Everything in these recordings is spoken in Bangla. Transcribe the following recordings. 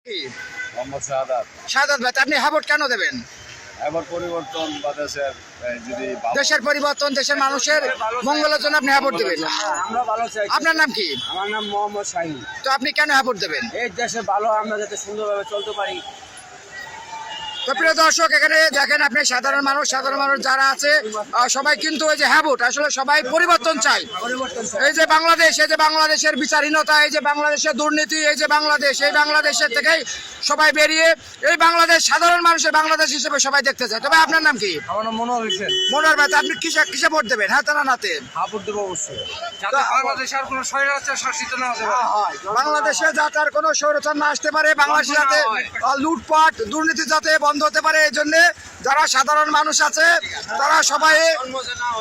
কি? মোহাম্মদ শাহাদাত। শাহাদাত ভাই, আপনি হ্যাঁ ভোট কেন দেবেন? এবার পরিবর্তন বা দেশের যদি দেশের পরিবর্তন, দেশের মানুষের মঙ্গলের জন্য আপনি হ্যাঁ ভোট দেবেন। আমরা ভালো চাই। আপনার নাম কি? আমার নাম মোহাম্মদ শাহিন। তো আপনি কেন হ্যাঁ ভোট দেবেন? এই দেশে ভালো আমরা যাতে সুন্দরভাবে চলতে পারি। তো প্রিয় দর্শক, এখানে দেখেন আপনি সাধারণ মানুষ যারা আছে সবাই কিন্তু এই যে হ্যাঁ ভোট, আসলে সবাই পরিবর্তন চাই। এই যে বাংলাদেশ, এই যে বাংলাদেশের বিচারহীনতা, এই যে বাংলাদেশের দুর্নীতি, এই যে বাংলাদেশ, এই বাংলাদেশের থেকেই সবাই বেরিয়ে এই বাংলাদেশ সাধারণ মানুষের বাংলাদেশ হিসেবে সবাই দেখতে চায়। তবে আপনার নাম কি? আমার নাম মনোহর হোসেন। মনোহর ভাই, আপনি কিসে ভোট দেবেন, হ্যাঁ না নাতে? হাপুর দেবো অবশ্যই, যাতে বাংলাদেশ আর কোনো স্বৈরাচার শাসিত না হতে পারে। বাংলাদেশে যাতে আর কোনো স্বৈরাচার না আসতে পারে, বাংলাদেশে যাতে লুটপাট দুর্নীতি যাতে বন্ধ হতে পারে, এই জন্য যারা সাধারণ মানুষ আছে তারা সবাই।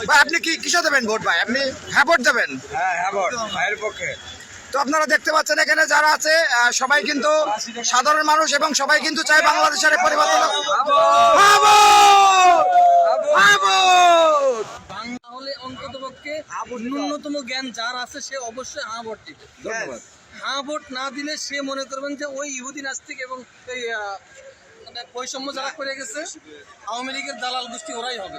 ভাই, আপনি কিসে দেবেন ভোট? ভাই, আপনি হ্যাঁ ভোট দেবেন? হ্যাঁ, হ্যাঁ ভোট ভাইয়ের পক্ষে। তো আপনারা দেখতে পাচ্ছেন এখানে যারা আছে সবাই কিন্তু সাধারণ মানুষ এবং সবাই কিন্তু চায় বাংলাদেশের এই পরিবর্তন। বাংলা হলে অন্ততপক্ষে ন্যূনতম জ্ঞান যার আছে সে অবশ্যই হাঁ ভোট দিবে। ধন্যবাদ। হাঁ ভোট না দিলে সে মনে করবেন যে ওই ইহুদি নাস্তিক এবং এই মানে বৈষম্য যারা করে গেছে আওয়ামী লীগের দালাল গোষ্ঠী ওরাই হবে।